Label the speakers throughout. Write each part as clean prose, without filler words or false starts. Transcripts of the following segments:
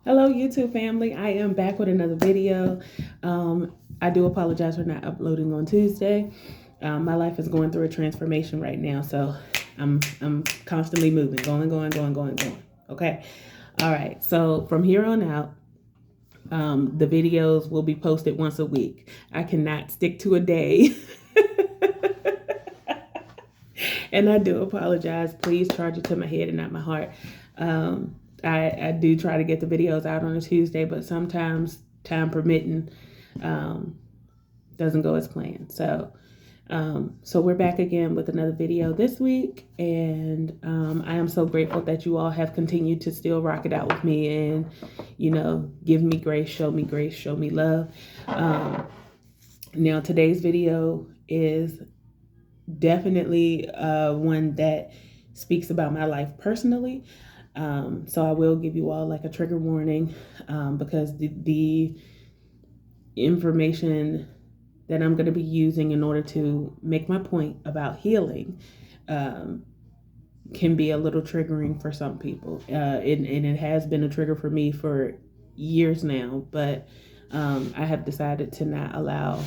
Speaker 1: Hello, YouTube family. I am back with another video. I do apologize for not uploading on Tuesday. My life is going through a transformation right now, so I'm constantly moving, going. Okay. All right. So from here on out, the videos will be posted once a week. I cannot stick to a day. And I do apologize. Please charge it to my head and not my heart. I do try to get the videos out on a Tuesday, but sometimes time permitting doesn't go as planned. So we're back again with another video this week, and I am so grateful that you all have continued to still rock it out with me and, give me grace, show me love. Now today's video is definitely one that speaks about my life personally. So I will give you all like a trigger warning because the information that I'm going to be using in order to make my point about healing can be a little triggering for some people. And it has been a trigger for me for years now, but I have decided to not allow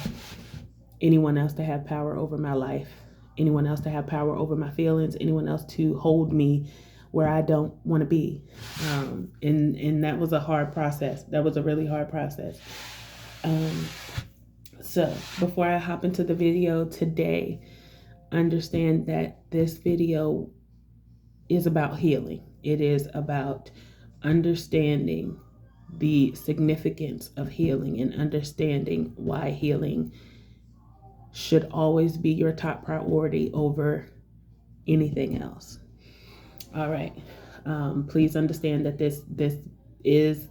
Speaker 1: anyone else to have power over my life, anyone else to have power over my feelings, anyone else to hold me where I don't want to be. And that was a hard process. That was a really hard process. So before I hop into the video today, understand that this video is about healing. It is about understanding the significance of healing and understanding why healing should always be your top priority over anything else. All right. Please understand that this is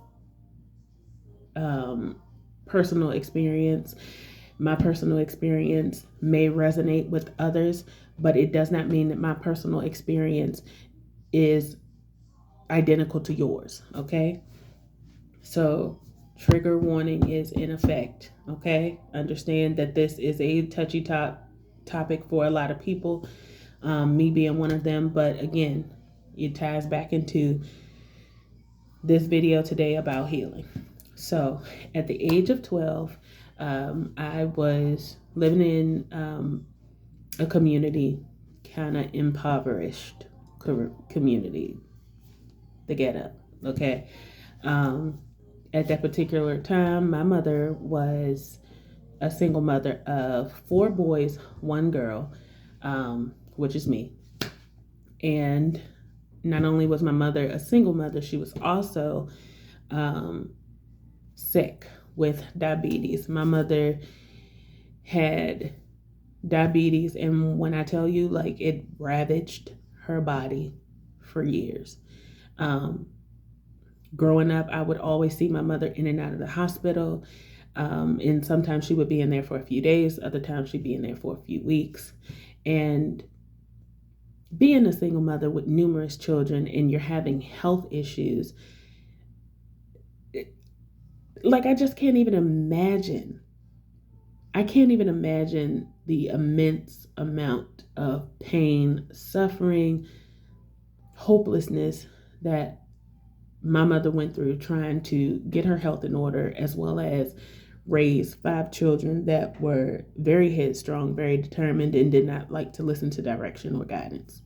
Speaker 1: personal experience. My personal experience may resonate with others, but it does not mean that my personal experience is identical to yours. Okay. So trigger warning is in effect. Okay. Understand that this is a touchy topic for a lot of people, me being one of them. But again, it ties back into this video today about healing. So at the age of 12, I was living in a community, kind of impoverished community, the ghetto. Okay. At that particular time, my mother was a single mother of 4 boys, 1 girl, which is me. And not only was my mother a single mother, she was also sick with diabetes. My mother had diabetes, and when I tell you, like, it ravaged her body for years. Growing up, I would always see my mother in and out of the hospital. And sometimes she would be in there for a few days, other times she'd be in there for a few weeks. And being a single mother with numerous children and you're having health issues, like, I just can't even imagine. I can't even imagine the immense amount of pain, suffering, hopelessness that my mother went through trying to get her health in order, as well as raise 5 children that were very headstrong, very determined, and did not like to listen to direction or guidance.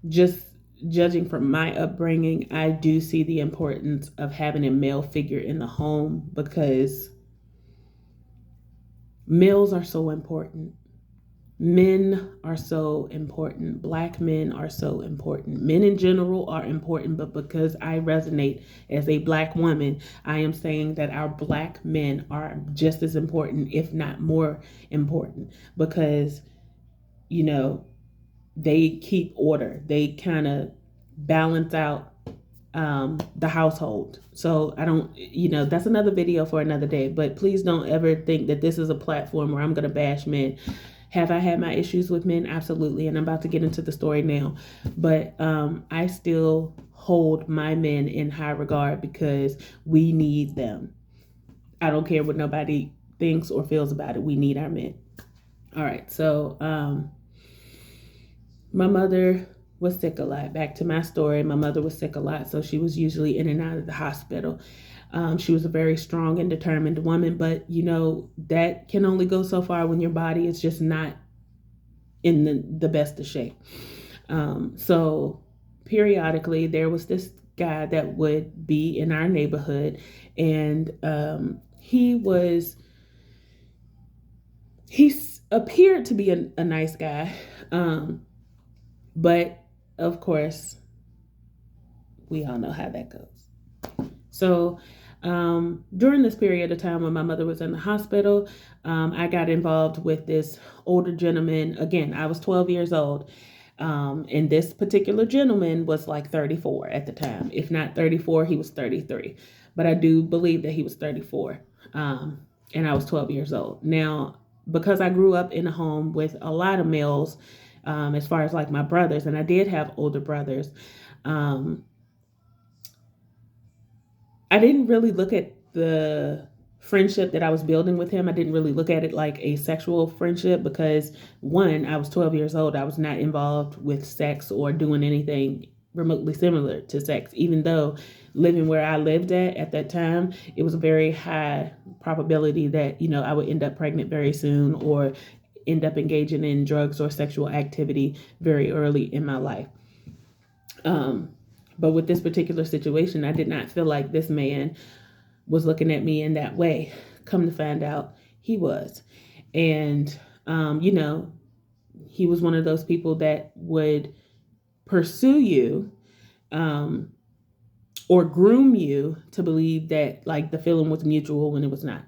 Speaker 1: Just judging from my upbringing, I do see the importance of having a male figure in the home because males are so important. Men are so important. Black men are so important. Men in general are important, but because I resonate as a Black woman, I am saying that our Black men are just as important, if not more important, because, they keep order. They kind of balance out the household. So I don't, that's another video for another day, but please don't ever think that this is a platform where I'm going to bash men. Have I had my issues with men? Absolutely. And I'm about to get into the story now. But I still hold my men in high regard because we need them. I don't care what nobody thinks or feels about it. We need our men. All right. So my mother was sick a lot. Back to my story, my mother was sick a lot, so she was usually in and out of the hospital. She was a very strong and determined woman, but that can only go so far when your body is just not in the best of shape. So periodically, there was this guy that would be in our neighborhood, and he appeared to be a nice guy, but of course, we all know how that goes. So during this period of time when my mother was in the hospital, I got involved with this older gentleman. Again, I was 12 years old. And this particular gentleman was like 34 at the time. If not 34, he was 33. But I do believe that he was 34. And I was 12 years old. Now, because I grew up in a home with a lot of males, as far as like my brothers, and I did have older brothers, I didn't really look at the friendship that I was building with him. I didn't really look at it like a sexual friendship because, one, I was 12 years old. I was not involved with sex or doing anything remotely similar to sex, even though living where I lived at that time, it was a very high probability that, I would end up pregnant very soon or end up engaging in drugs or sexual activity very early in my life. But with this particular situation, I did not feel like this man was looking at me in that way. Come to find out, he was. And, he was one of those people that would pursue you or groom you to believe that like the feeling was mutual when it was not.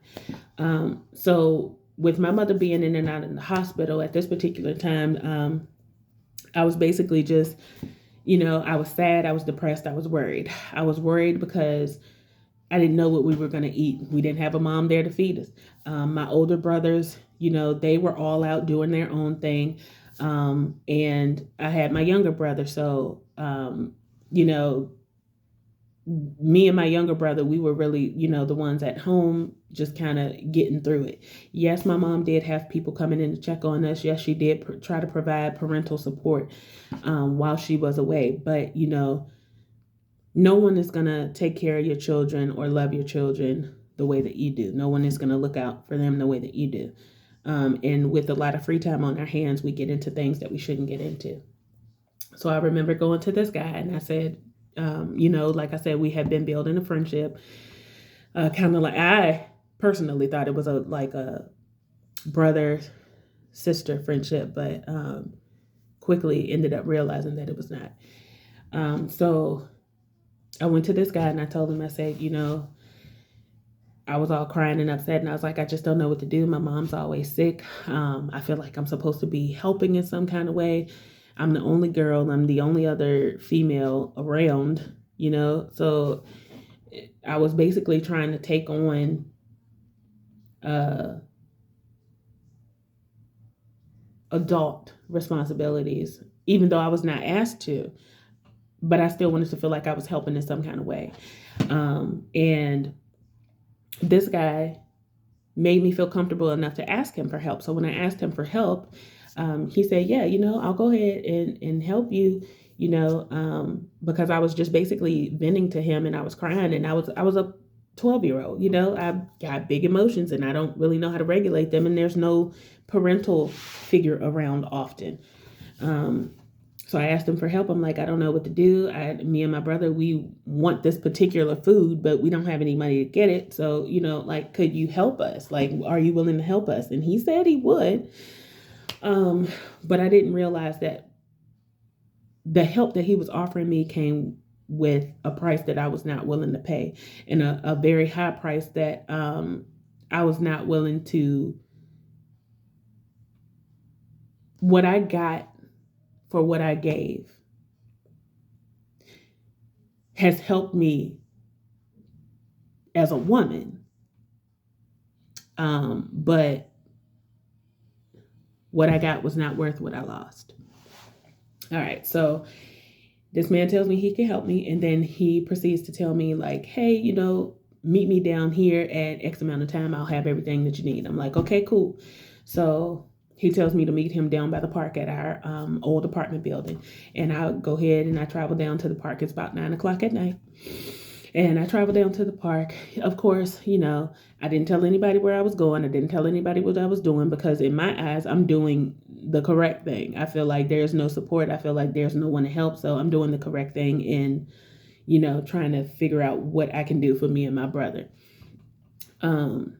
Speaker 1: So with my mother being in and out in the hospital at this particular time, I was basically just, I was sad, I was depressed, I was worried. I was worried because I didn't know what we were going to eat. We didn't have a mom there to feed us. My older brothers, they were all out doing their own thing. And I had my younger brother. So, me and my younger brother, we were really, the ones at home just kind of getting through it. Yes, my mom did have people coming in to check on us. Yes, she did try to provide parental support while she was away. But, no one is going to take care of your children or love your children the way that you do. No one is going to look out for them the way that you do. And with a lot of free time on our hands, we get into things that we shouldn't get into. So I remember going to this guy and I said, like I said, we had been building a friendship. Kind of like I personally thought it was a brother sister friendship, but quickly ended up realizing that it was not. So I went to this guy and I told him, I said, I was all crying and upset and I was like, I just don't know what to do. My mom's always sick. I feel like I'm supposed to be helping in some kind of way. I'm the only girl. I'm the only other female around, So I was basically trying to take on adult responsibilities, even though I was not asked to. But I still wanted to feel like I was helping in some kind of way. And this guy made me feel comfortable enough to ask him for help. So when I asked him for help, he said, yeah, I'll go ahead and help you, because I was just basically venting to him and I was crying and I was a 12-year-old, I've got big emotions and I don't really know how to regulate them. And there's no parental figure around often. So I asked him for help. I'm like, I don't know what to do. Me and my brother, we want this particular food, but we don't have any money to get it. So, could you help us? Like, are you willing to help us? And he said he would. But I didn't realize that the help that he was offering me came with a price that I was not willing to pay, and a very high price that I was not willing to. What I got for what I gave has helped me as a woman. But what I got was not worth what I lost. All right. So this man tells me he can help me. And then he proceeds to tell me like, hey, meet me down here at X amount of time. I'll have everything that you need. I'm like, okay, cool. So he tells me to meet him down by the park at our old apartment building. And I go ahead and I travel down to the park. It's about 9 o'clock at night. And I travel down to the park. Of course, I didn't tell anybody where I was going. I didn't tell anybody what I was doing because in my eyes, I'm doing the correct thing. I feel like there's no support. I feel like there's no one to help. So I'm doing the correct thing in, trying to figure out what I can do for me and my brother. And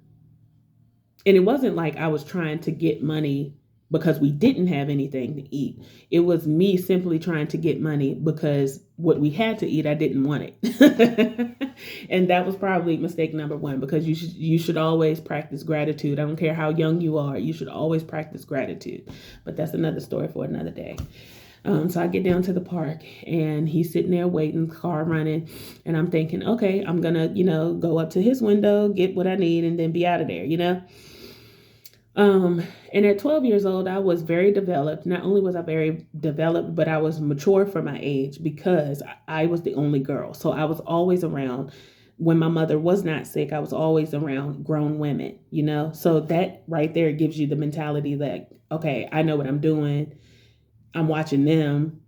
Speaker 1: it wasn't like I was trying to get money because we didn't have anything to eat. It was me simply trying to get money because what we had to eat, I didn't want it. And that was probably mistake number one, because you should always practice gratitude. I don't care how young you are. You should always practice gratitude. But that's another story for another day. So I get down to the park and he's sitting there waiting, car running. And I'm thinking, okay, I'm going to, go up to his window, get what I need, and then be out of there, And at 12 years old, I was very developed. Not only was I very developed, but I was mature for my age because I was the only girl. So I was always around. When my mother was not sick, I was always around grown women, So that right there gives you the mentality that, okay, I know what I'm doing. I'm watching them,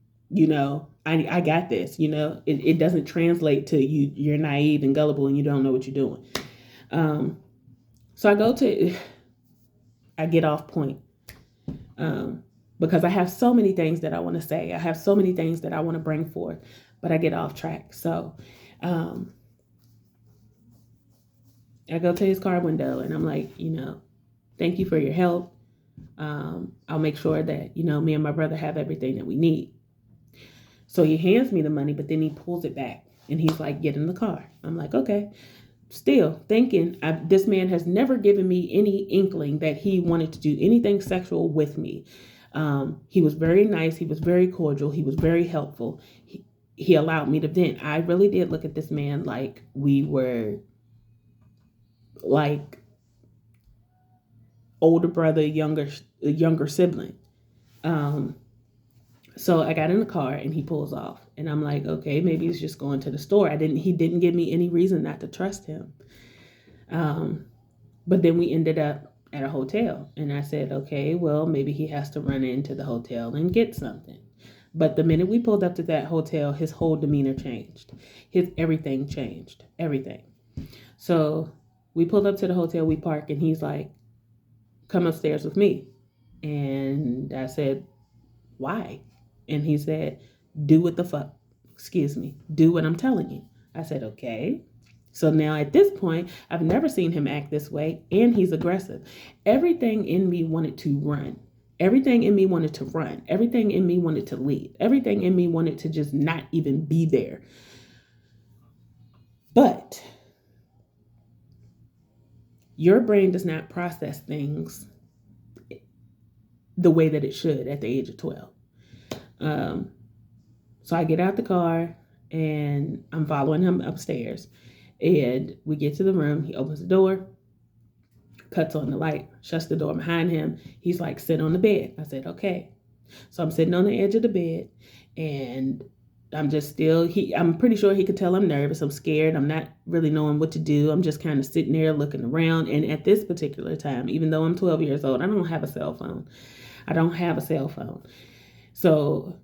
Speaker 1: I got this, it doesn't translate to you're naive and gullible and you don't know what you're doing. So I get off point because I have so many things that I want to say. I have so many things that I want to bring forth, but I get off track. So I go to his car window and I'm like, thank you for your help. I'll make sure that, me and my brother have everything that we need. So he hands me the money, but then he pulls it back and he's like, get in the car. I'm like, okay. Still thinking this man has never given me any inkling that he wanted to do anything sexual with me. He was very nice. He was very cordial. He was very helpful. He allowed me to vent. I really did look at this man like we were like older brother, younger sibling. So I got in the car and he pulls off and I'm like, okay, maybe he's just going to the store. He didn't give me any reason not to trust him. But then we ended up at a hotel and I said, okay, well, maybe he has to run into the hotel and get something. But the minute we pulled up to that hotel, his whole demeanor changed. Everything changed, everything. So we pulled up to the hotel, we parked, and he's like, come upstairs with me. And I said, why? And he said, do what the fuck, do what I'm telling you. I said, okay. So now at this point, I've never seen him act this way, and he's aggressive. Everything in me wanted to run. Everything in me wanted to run. Everything in me wanted to leave. Everything in me wanted to just not even be there. But your brain does not process things the way that it should at the age of 12. So I get out the car and I'm following him upstairs. And we get to the room. He opens the door, cuts on the light, shuts the door behind him. He's like, sit on the bed. I said, okay. So I'm sitting on the edge of the bed and I'm just I'm pretty sure he could tell I'm nervous. I'm scared. I'm not really knowing what to do. I'm just kind of sitting there looking around. And at this particular time, even though I'm 12 years old, I don't have a cell phone. So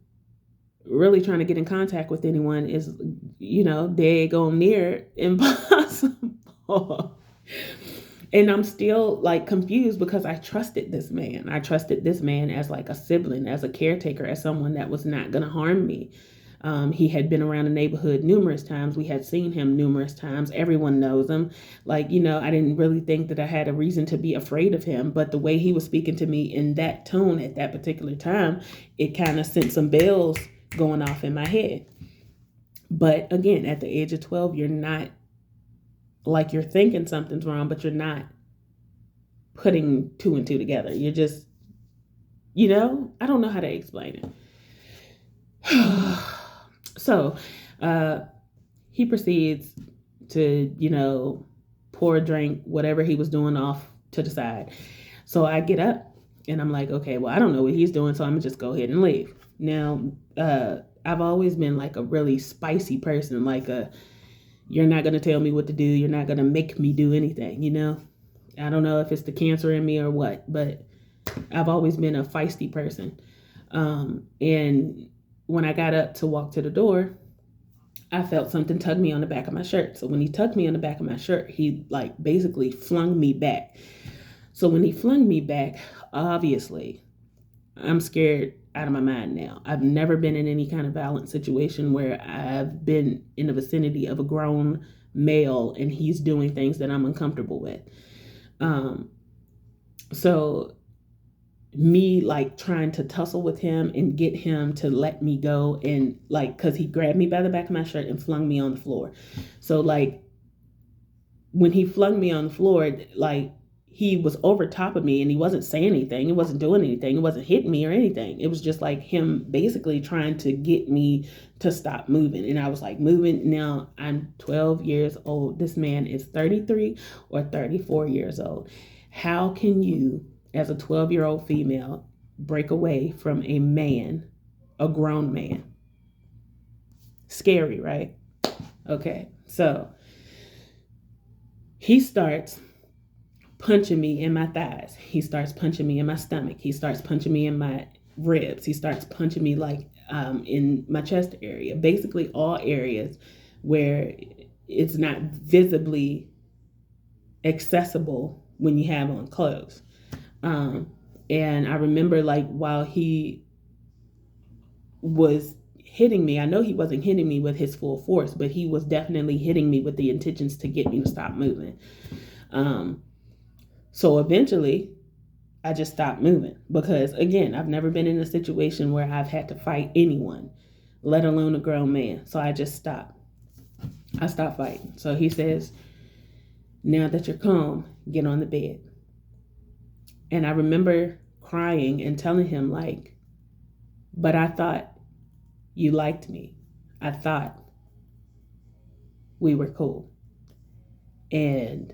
Speaker 1: really trying to get in contact with anyone is, daggone near impossible. And I'm still like confused because I trusted this man. I trusted this man as like a sibling, as a caretaker, as someone that was not going to harm me. He had been around the neighborhood numerous times. We had seen him numerous times. Everyone knows him. Like, I didn't really think that I had a reason to be afraid of him. But the way he was speaking to me in that tone at that particular time, it kind of sent some bells going off in my head. But again, at the age of 12, you're not like you're thinking something's wrong, but you're not putting two and two together. You're just, I don't know how to explain it. So he proceeds to, pour a drink, whatever he was doing off to the side. So I get up and I'm like, okay, well, I don't know what he's doing, so I'm gonna just go ahead and leave. Now, I've always been like a really spicy person, you're not going to tell me what to do. You're not going to make me do anything, I don't know if it's the cancer in me or what, but I've always been a feisty person. And when I got up to walk to the door, I felt something tug me on the back of my shirt. So when he tugged me on the back of my shirt, he like basically flung me back. So when he flung me back, obviously, I'm scared out of my mind now. I've never been in any kind of violent situation where I've been in the vicinity of a grown male and he's doing things that I'm uncomfortable with. So me like trying to tussle with him and get him to let me go, and like because he grabbed me by the back of my shirt and flung me on the floor. So like when he flung me on the floor, like he was over top of me and he wasn't saying anything, he wasn't doing anything, it wasn't hitting me or anything. It was just like him basically trying to get me to stop moving. And I was like moving. Now I'm 12 years old. This man is 33 or 34 years old. How can you, as a 12-year-old female, break away from a man, a grown man? Scary, right? Okay, so he starts punching me in my thighs. He starts punching me in my stomach. He starts punching me in my ribs. He starts punching me like in my chest area, basically all areas where it's not visibly accessible when you have on clothes. And I remember like while he was hitting me, I know he wasn't hitting me with his full force, but he was definitely hitting me with the intentions to get me to stop moving. So eventually I just stopped moving because, again, I've never been in a situation where I've had to fight anyone, let alone a grown man. So I just stopped. I stopped fighting. So he says, now that you're calm, get on the bed. And I remember crying and telling him like, but I thought you liked me. I thought we were cool. And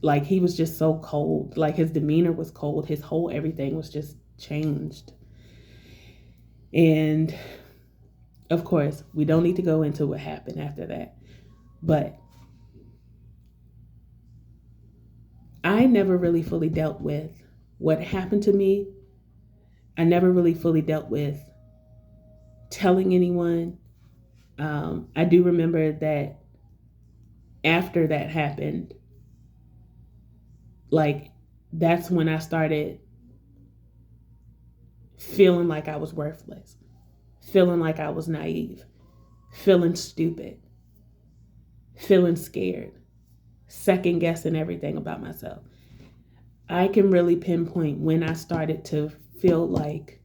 Speaker 1: like he was just so cold. Like his demeanor was cold. His whole everything was just changed. And of course, we don't need to go into what happened after that. But I never really fully dealt with what happened to me. I never really fully dealt with telling anyone. I do remember that after that happened, like that's when I started feeling like I was worthless, feeling like I was naive, feeling stupid, feeling scared, second guessing everything about myself. I can really pinpoint when I started to feel like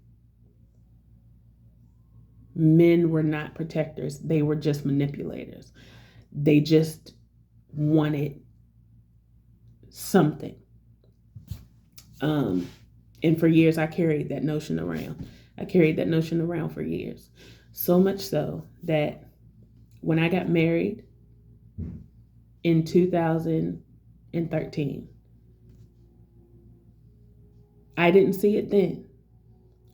Speaker 1: men were not protectors. They were just manipulators. They just wanted something. And for years, I carried that notion around. I carried that notion around for years. So much so that when I got married in 2013, I didn't see it then.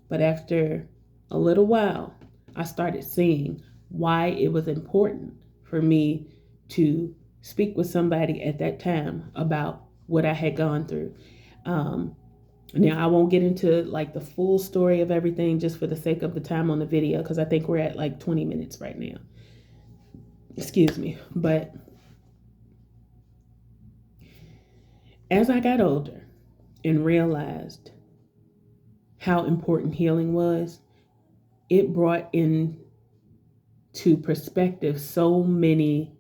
Speaker 1: But after a little while, I started seeing why it was important for me to speak with somebody at that time about what I had gone through. Now, I won't get into like the full story of everything just for the sake of the time on the video, because I think we're at like 20 minutes right now. Excuse me. But as I got older and realized how important healing was, it brought into perspective so many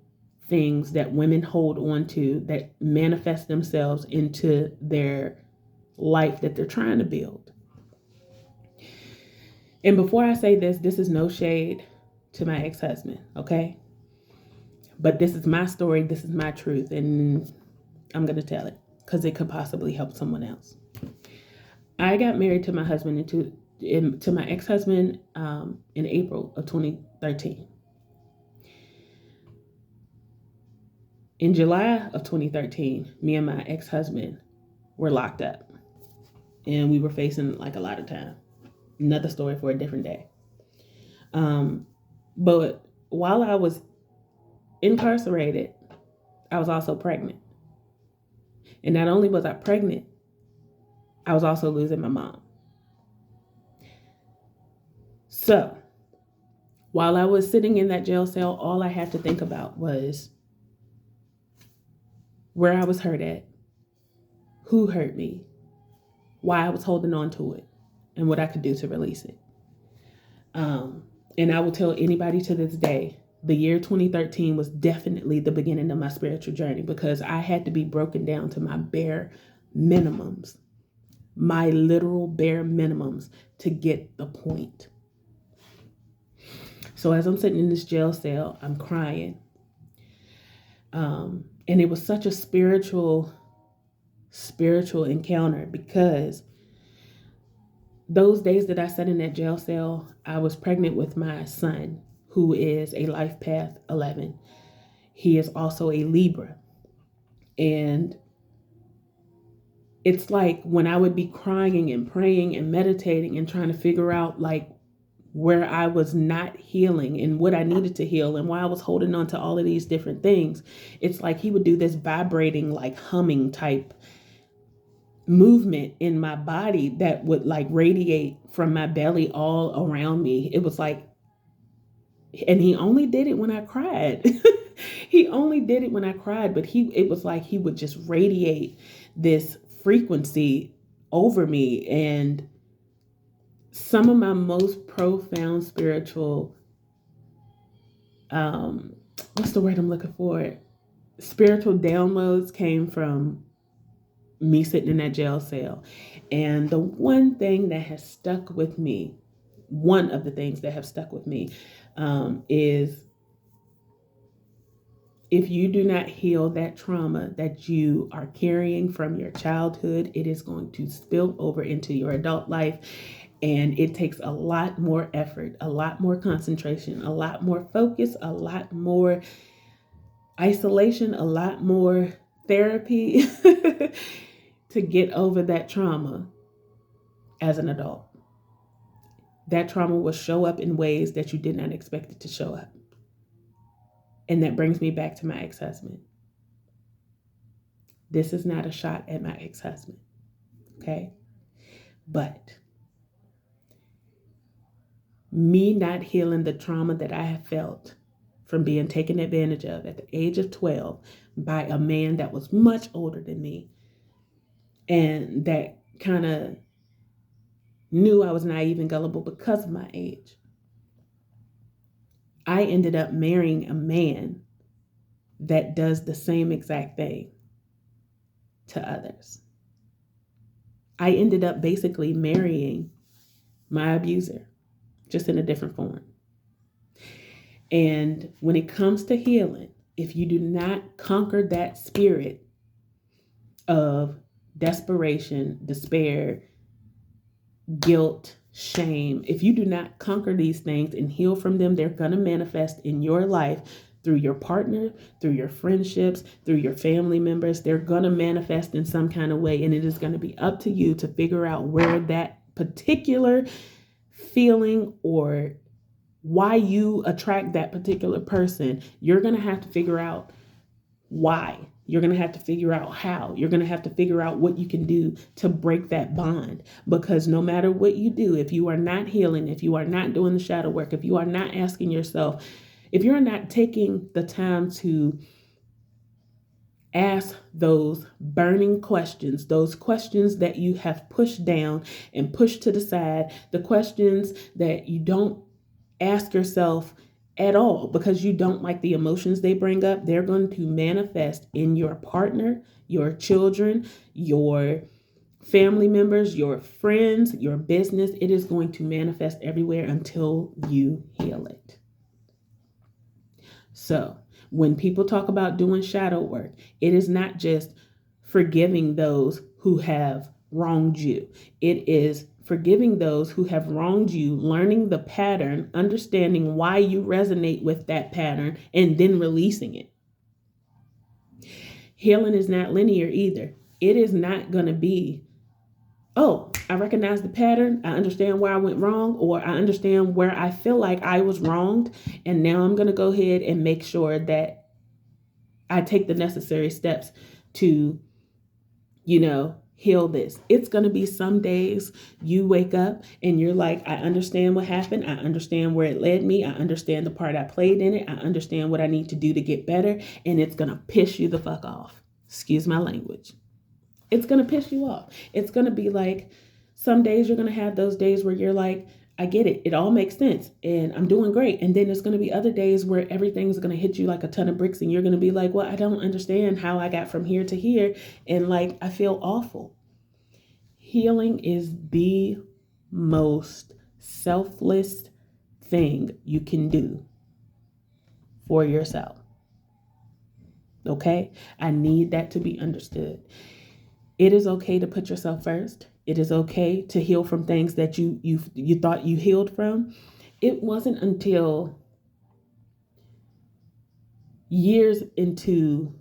Speaker 1: things that women hold on to that manifest themselves into their life that they're trying to build. And before I say this, this is no shade to my ex-husband, okay? But this is my story, this is my truth, and I'm going to tell it because it could possibly help someone else. I got married to my husband to my ex-husband in April of 2013. In July of 2013, me and my ex-husband were locked up. And we were facing like a lot of time. Another story for a different day. But while I was incarcerated, I was also pregnant. And not only was I pregnant, I was also losing my mom. So while I was sitting in that jail cell, all I had to think about was where I was hurt at, who hurt me, why I was holding on to it, and what I could do to release it. And I will tell anybody to this day, the year 2013 was definitely the beginning of my spiritual journey, because I had to be broken down to my bare minimums, my literal bare minimums, to get the point. So as I'm sitting in this jail cell, I'm crying. And it was such a spiritual encounter, because those days that I sat in that jail cell, I was pregnant with my son, who is a Life Path 11. He is also a Libra. And it's like when I would be crying and praying and meditating and trying to figure out like where I was not healing and what I needed to heal and why I was holding on to all of these different things, it's like he would do this vibrating, like humming type movement in my body that would like radiate from my belly all around me. It was like, and he only did it when I cried. He only did it when I cried, but it was like he would just radiate this frequency over me. And some of my most profound spiritual, what's the word I'm looking for? Spiritual downloads came from me sitting in that jail cell. And the one thing that has stuck with me, one of the things that have stuck with me, is if you do not heal that trauma that you are carrying from your childhood, it is going to spill over into your adult life. And it takes a lot more effort, a lot more concentration, a lot more focus, a lot more isolation, a lot more therapy to get over that trauma as an adult. That trauma will show up in ways that you did not expect it to show up. And that brings me back to my ex-husband. This is not a shot at my ex-husband, okay? But me not healing the trauma that I have felt from being taken advantage of at the age of 12 by a man that was much older than me, and that kind of knew I was naive and gullible because of my age. I ended up marrying a man that does the same exact thing to others. I ended up basically marrying my abuser, just in a different form. And when it comes to healing, if you do not conquer that spirit of desperation, despair, guilt, shame, if you do not conquer these things and heal from them, they're going to manifest in your life through your partner, through your friendships, through your family members. They're going to manifest in some kind of way. And it is going to be up to you to figure out where that particular feeling or why you attract that particular person. You're going to have to figure out why. You're going to have to figure out how. You're going to have to figure out what you can do to break that bond. Because no matter what you do, if you are not healing, if you are not doing the shadow work, if you are not asking yourself, if you're not taking the time to ask those burning questions, those questions that you have pushed down and pushed to the side, the questions that you don't ask yourself at all because you don't like the emotions they bring up, they're going to manifest in your partner, your children, your family members, your friends, your business. It is going to manifest everywhere until you heal it. So when people talk about doing shadow work, it is not just forgiving those who have wronged you. It is forgiving those who have wronged you, learning the pattern, understanding why you resonate with that pattern, and then releasing it. Healing is not linear either. It is not going to be, oh, I recognize the pattern, I understand where I went wrong, or I understand where I feel like I was wronged, and now I'm going to go ahead and make sure that I take the necessary steps to, heal this. It's going to be some days you wake up and you're like, I understand what happened. I understand where it led me. I understand the part I played in it. I understand what I need to do to get better. And it's going to piss you the fuck off. Excuse my language. It's going to piss you off. It's going to be like, some days you're going to have those days where you're like, I get it. It all makes sense. And I'm doing great. And then there's going to be other days where everything's going to hit you like a ton of bricks. And you're going to be like, well, I don't understand how I got from here to here. And like, I feel awful. Healing is the most selfless thing you can do for yourself. Okay? I need that to be understood. It is okay to put yourself first. It is okay to heal from things that you thought you healed from. It wasn't until years into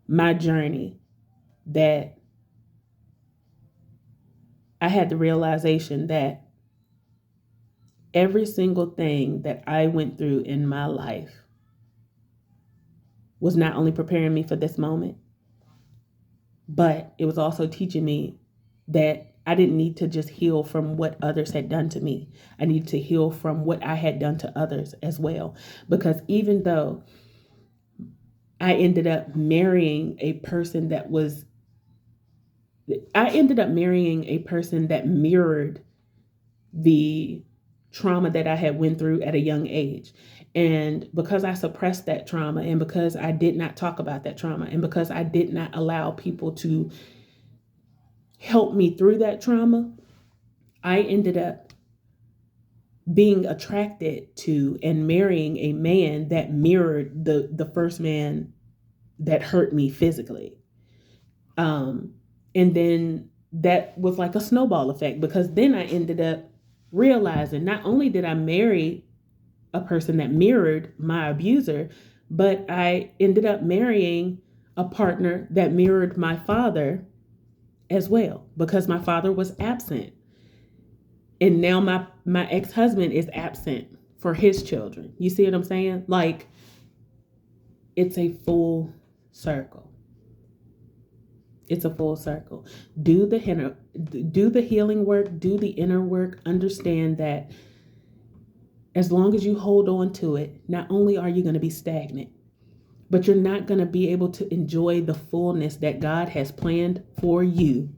Speaker 1: my journey that I had the realization that every single thing that I went through in my life was not only preparing me for this moment, but it was also teaching me that I didn't need to just heal from what others had done to me. I needed to heal from what I had done to others as well. Because even though I ended up marrying a person that mirrored the trauma that I had went through at a young age. And because I suppressed that trauma, and because I did not talk about that trauma, and because I did not allow people to help me through that trauma, I ended up being attracted to and marrying a man that mirrored the first man that hurt me physically. And then that was like a snowball effect, because then I ended up realizing not only did I marry a person that mirrored my abuser, but I ended up marrying a partner that mirrored my father as well, because my father was absent. And now my ex-husband is absent for his children. You see what I'm saying? Like, it's a full circle. It's a full circle. Do the healing work, do the inner work. Understand that as long as you hold on to it, not only are you going to be stagnant, but you're not going to be able to enjoy the fullness that God has planned for you,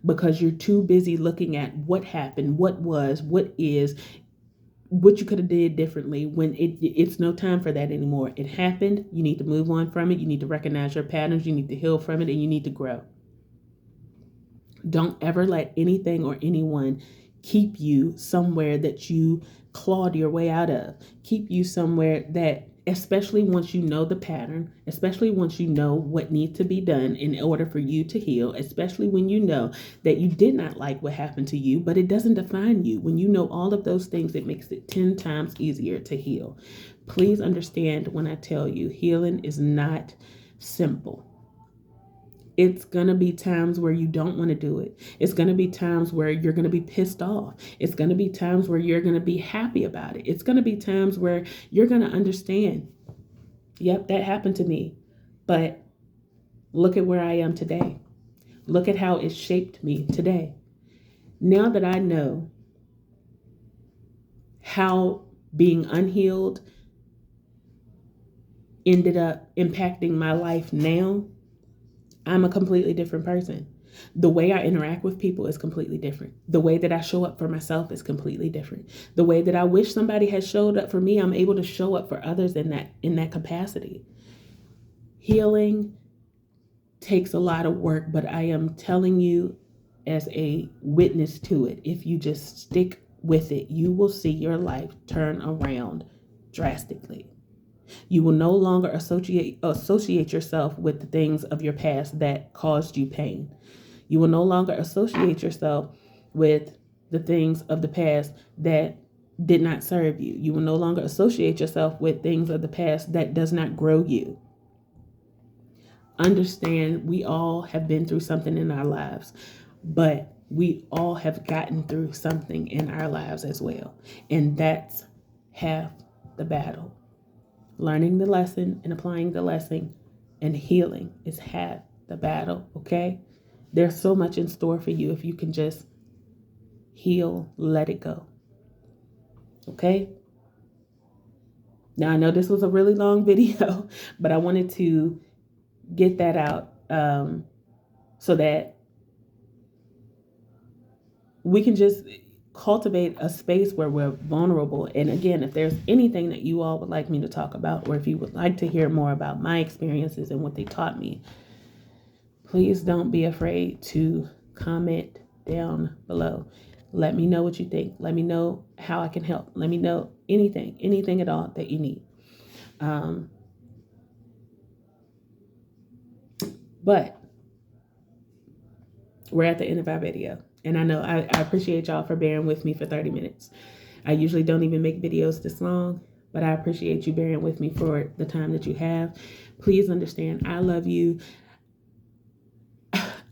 Speaker 1: because you're too busy looking at what happened, what was, what is, what you could have did differently, when it's no time for that anymore. It happened. You need to move on from it. You need to recognize your patterns. You need to heal from it, and you need to grow. Don't ever let anything or anyone keep you somewhere that you clawed your way out of. Keep you somewhere that, especially once you know the pattern, especially once you know what needs to be done in order for you to heal, especially when you know that you did not like what happened to you, but it doesn't define you. When you know all of those things, it makes it 10 times easier to heal. Please understand when I tell you, healing is not simple. It's going to be times where you don't want to do it. It's going to be times where you're going to be pissed off. It's going to be times where you're going to be happy about it. It's going to be times where you're going to understand, yep, that happened to me. But look at where I am today. Look at how it shaped me today. Now that I know how being unhealed ended up impacting my life now, I'm a completely different person. The way I interact with people is completely different. The way that I show up for myself is completely different. The way that I wish somebody had showed up for me, I'm able to show up for others in that capacity. Healing takes a lot of work, but I am telling you as a witness to it, if you just stick with it, you will see your life turn around drastically. You will no longer associate yourself with the things of your past that caused you pain. You will no longer associate yourself with the things of the past that did not serve you. You will no longer associate yourself with things of the past that does not grow you. Understand, we all have been through something in our lives, but we all have gotten through something in our lives as well. And that's half the battle. Learning the lesson and applying the lesson and healing is half the battle, okay? There's so much in store for you if you can just heal, let it go. Okay? Now, I know this was a really long video, but I wanted to get that out so that we can just cultivate a space where we're vulnerable. And again, if there's anything that you all would like me to talk about, or if you would like to hear more about my experiences and what they taught me, please don't be afraid to comment down below. Let me know what you think. Let me know how I can help. Let me know anything at all that you need. But we're at the end of our video. And I know I appreciate y'all for bearing with me for 30 minutes. I usually don't even make videos this long, but I appreciate you bearing with me for the time that you have. Please understand, I love you.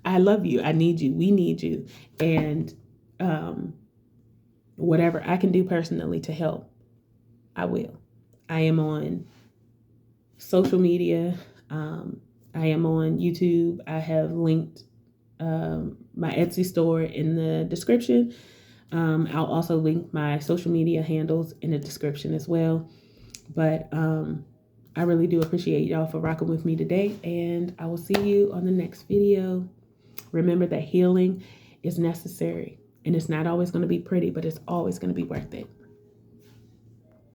Speaker 1: I love you. I need you. We need you. And whatever I can do personally to help, I will. I am on social media. I am on YouTube. I have linked my Etsy store in the description. I'll also link my social media handles in the description as well. But I really do appreciate y'all for rocking with me today, and I will see you on the next video. Remember that healing is necessary, and it's not always going to be pretty, but it's always going to be worth it.